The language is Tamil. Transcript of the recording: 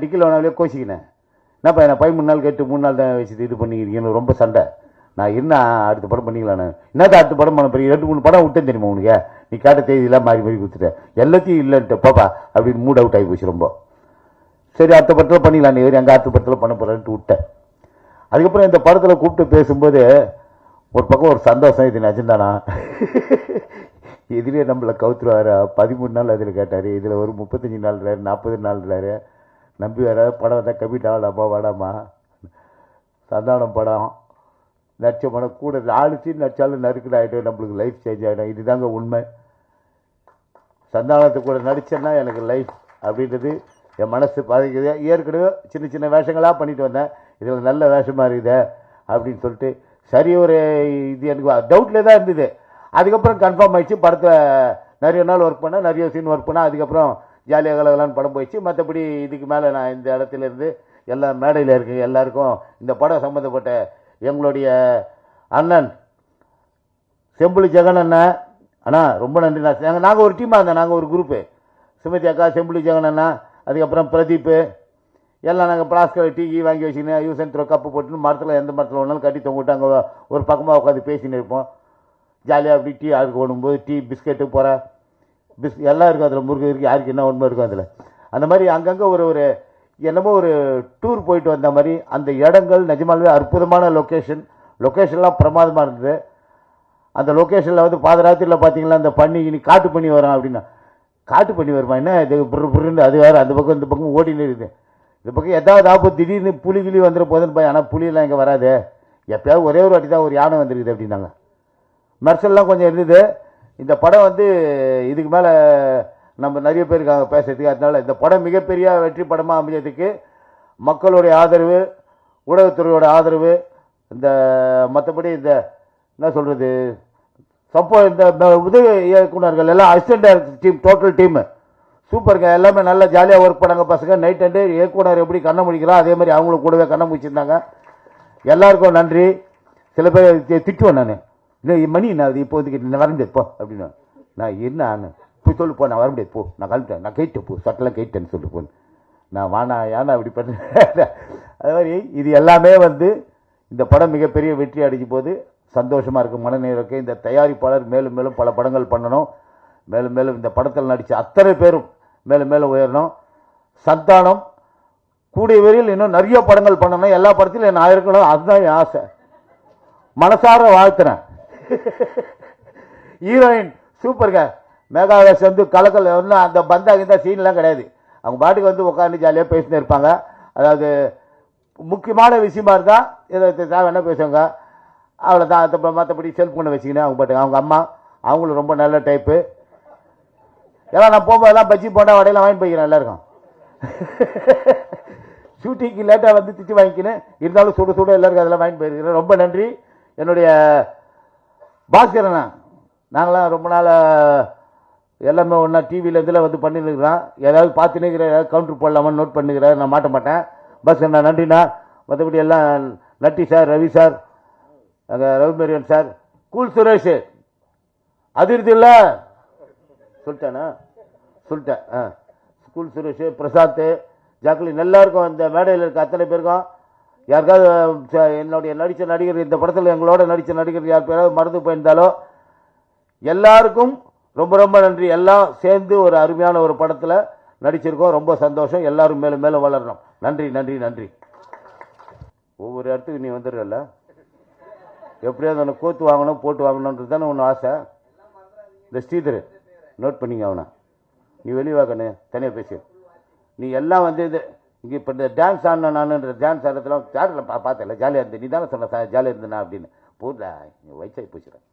அடிக்கலனாலே கோச்சிக்கினேன். என்னப்பா நான் 13 நாள் கேட்டு 3 நாள் தான் வச்சுட்டு இது பண்ணிக்கிறீங்கன்னு ரொம்ப சண்டை. நான் என்ன அடுத்த படம் பண்ணிக்கலாம். என்னதான் அடுத்த படம் பண்ண பெரிய 2-3 படம் விட்டேன் தெரியுமா உனக்கு? நீ கேட்ட தேதியெல்லாம் மாறி மாறி கொடுத்துட்டேன், எல்லாத்தையும் இல்லைன்ட்டு பாப்பா அப்படின்னு மூட் அவுட் ஆகி போச்சு ரொம்ப. சரி அடுத்த படத்தில் பண்ணிக்கலாம், நீ எங்கள் அடுத்த படத்தில் பண்ண போகிறேன்ட்டு விட்டேன். அதுக்கப்புறம் இந்த படத்தில் கூப்பிட்டு பேசும்போது ஒரு பக்கம் ஒரு சந்தோஷம், இது நிஜம்தானா இதுலேயே நம்மளை கவுத்துருவாரா? 13 நாள் அதில் கேட்டார், இதில் ஒரு 35 நாள்றாரு, 40 நாள்றாரு. நம்பி வர படம் வந்தால் கமிட் ஆகலாமா வேடாமா? சந்தானம் படம் நடிச்ச படம் கூட ஆளுச்சு நடிச்சாலும் நறுக்கல் ஆகிடும், நம்மளுக்கு லைஃப் சேஞ்ச் ஆகிடும். இதுதாங்க உண்மை. சந்தானத்தை கூட நடிச்சேன்னா எனக்கு லைஃப் அப்படின்றது என் மனசு பாதிக்குது. ஏற்கனவே சின்ன சின்ன வேஷங்களாக பண்ணிட்டு வந்தேன், இதில் நல்ல வேஷமாக இருக்குது அப்படின்னு சொல்லிட்டு சரி ஒரு இது எனக்கு டவுட்டில் தான் இருந்தது. அதுக்கப்புறம் கன்ஃபார்ம் ஆயிடுச்சு. படத்தை நிறைய நாள் ஒர்க் பண்ணேன், நிறைய சீன் ஒர்க் பண்ணேன். அதுக்கப்புறம் ஜாலியாக கலகலான்னு படம் போயிடுச்சு. மற்றபடி இதுக்கு மேலே நான் இந்த இடத்துல இருந்து எல்லா மேடையில் இருக்கேன் எல்லாருக்கும் இந்த படம் சம்மந்தப்பட்ட எங்களுடைய அண்ணன் செம்புலி ஜெகன் அண்ணன் அண்ணா ரொம்ப நன்றி. நாங்கள் ஒரு டீமாக இருந்தோம், நாங்கள் ஒரு குரூப்பு. சுமதி அக்கா, செம்புலி ஜெகன் அண்ணா, அதுக்கப்புறம் பிரதீப் எல்லாம் நாங்கள் பிளாஸ்கர் டீ வாங்கி வச்சுக்கினேன், யூஸ் அண்ட் த்ரோ கப்பு போட்டுன்னு மரத்தில் எந்த மரத்தில் ஒன்றாலும் கட்டி தொங்கிட்டு அங்கே ஒரு பக்கமாக உட்காந்து பேசின்னு இருப்போம். ஜாலியாக அப்படி டீ ஆளுக்கு ஓடும்போது டீ பிஸ்கெட்டு போகிற எல்லாம் இருக்கும் அதில், முருகை இருக்குது, யாருக்கு என்ன உண்மை இருக்கும் அதில். அந்த மாதிரி அங்கங்கே ஒரு என்னமோ ஒரு டூர் போயிட்டு வந்த மாதிரி அந்த இடங்கள் நிஜமாலுமே அற்புதமான லொக்கேஷன்லாம் பிரமாதமாக இருந்தது. அந்த லொக்கேஷனில் வந்து பாதராத்திரியில் பார்த்தீங்களா அந்த பண்ணி இனி காட்டு பண்ணி வரோம் அப்படின்னா, காட்டு பண்ணி வருமா என்ன இது புருன்னு அது வேறு, அந்த பக்கம் இந்த பக்கம் ஓடினு இருக்குது. இந்த பக்கம் எதாவது ஆப்போ திடீர்னு புலி கிளி வந்துட போதுன்னு போய், ஆனால் புலியெல்லாம் இங்கே வராது, எப்பயாவது ஒரே ஒரு வாட்டி தான் ஒரு யானை வந்துருக்குது அப்படின்னாங்க. மெர்சல்லாம் கொஞ்சம் இருந்தது. இந்த படம் வந்து இதுக்கு மேலே நம்ம நிறைய பேர் இருக்காங்க பேசுறதுக்கு. அதனால இந்த படம் மிகப்பெரிய வெற்றி படமாக அமைஞ்சதுக்கு மக்களுடைய ஆதரவு, ஊடகத்துறையோட ஆதரவு, இந்த மற்றபடி இந்த என்ன சொல்கிறது இந்த உதவி இயக்குநர்கள் எல்லாம், assistant director team, total team சூப்பருங்க. எல்லாமே நல்லா ஜாலியாக ஒர்க் பண்ணாங்க பசங்க. நைட் அண்டு இயக்குனர் எப்படி கண்ணை முடிக்கிறோம் அதே மாதிரி அவங்களும் கூடவே கண்ணை முடிச்சிருந்தாங்க. எல்லாருக்கும் நன்றி. சில பேர் திட்டுவேன் நான், இல்லை மணி நான் இப்போ வந்து வர முடியாது போ அப்படின்னு. நான் என்ன போய் சொல்லு போ, நான் வர முடியாது போ, நான் கழிட்டேன், நான் கேட்டேன் போ, சட்டெல்லாம் கேட்டேன்னு சொல்லு போன்னு. நான் வானா ஏன்னா அப்படி பண்ணேன். அது மாதிரி இது எல்லாமே வந்து இந்த படம் மிகப்பெரிய வெற்றி அடைஞ்ச போது சந்தோஷமாக இருக்குது, மனநிறைவுக்கு. இந்த தயாரிப்பாளர் மேலும் மேலும் பல படங்கள் பண்ணணும், மேலும் மேலும் இந்த படத்தில் நடித்த அத்தனை பேரும் மேலும் மேலும் உயரணும். சந்தானம் கூடிய விரைவில் இன்னும் நிறைய படங்கள் பண்ணணும், எல்லா படத்திலும் என்ன ஆயிருக்கணும், அதுதான் என் ஆசை. மனசார வாழ்த்துறேன். ஹீரோயின் சூப்பருங்க, மேகாவேஷ் வந்து கலக்கல் ஒன்றும் அந்த பந்தாகிந்த சீன்லாம் கிடையாது. அவங்க பாட்டுக்கு வந்து உட்காந்து ஜாலியாக பேசினே இருப்பாங்க. அதாவது முக்கியமான விஷயமா இருந்தால் இதை தேவைன்னா பேசுவாங்க, அவ்வளோதான். மற்றபடி செல்ஃபோனை வச்சுக்கினேன் அவங்க பாட்டுங்க. அவங்க அம்மா அவங்களும் ரொம்ப நல்ல டைப்பு. எல்லாம் நான் போகும்போதெல்லாம் பஜ்ஜி போண்டா வடையெல்லாம் வாங்கி போய்க்கிறேன் எல்லாருக்கும். ஷூட்டிங்க்கு லேட்டாக வந்து திட்டி வாங்கிக்கினேன், இருந்தாலும் சுட சுட எல்லாருக்கும் அதெல்லாம் வாங்கி போயிருக்கிறேன். ரொம்ப நன்றி. என்னுடைய பாஸ்கரண்ணா, நாங்களாம் ரொம்ப நாள் எல்லாமே ஒன்றா டிவியில் இதில் வந்து பண்ணிருக்கிறோம். ஏதாவது பார்த்துன்னுக்கிற ஏதாவது கவுண்டர் போடலாமா நோட் பண்ணிக்கிறேன், நான் மாட்ட மாட்டேன். பாஸ்கரண்ணா நன்றிண்ணா. மற்றபடி எல்லாம் நட்டி சார், ரவி சார், அங்கே ரவிமேரியன் சார், கூல் சுரேஷ் அதிர்த்தி இல்லை சொல்லிட்டேண்ணா சொல்லிட்டேன். ஸ்கூல் சுரேஷ், பிரசாத், ஜாக்லின் எல்லாருக்கும் இந்த மேடையில் இருக்க அத்தனை பேருக்கும், யாருக்காவது என்னுடைய நடித்த நடிகர் இந்த படத்தில் எங்களோட நடித்த நடிகர் யார் பேராவது மறந்து போயிருந்தாலோ எல்லாருக்கும் ரொம்ப ரொம்ப நன்றி. எல்லாம் சேர்ந்து ஒரு அருமையான ஒரு படத்தில் நடிச்சிருக்கோம், ரொம்ப சந்தோஷம். எல்லாரும் மேலும் மேலும் வளரணும். நன்றி நன்றி நன்றி. ஒவ்வொரு இடத்துக்கு நீ வந்துடுறல, எப்படியாவது ஒன்று கோத்து வாங்கணும் போட்டு வாங்கணுன்றது தானே ஒன்று ஆசை. இந்த ஸ்ரீதர் நோட் பண்ணிங்க, அவனை நீ வெளியே வாக்கண்ணு தனியாக பேசு. நீ எல்லாம் வந்து இது இங்கே இப்போ இந்த டான்ஸ் ஆடின நானுன்ற டான்ஸ் ஆடுறதுலாம் தேட்டரில் பார்த்தல ஜாலியாக இருந்தேன். நீ தானே சொன்ன ஜாலியாக இருந்தேனா அப்படின்னு. போடல வயசாகி போச்சுறேன்.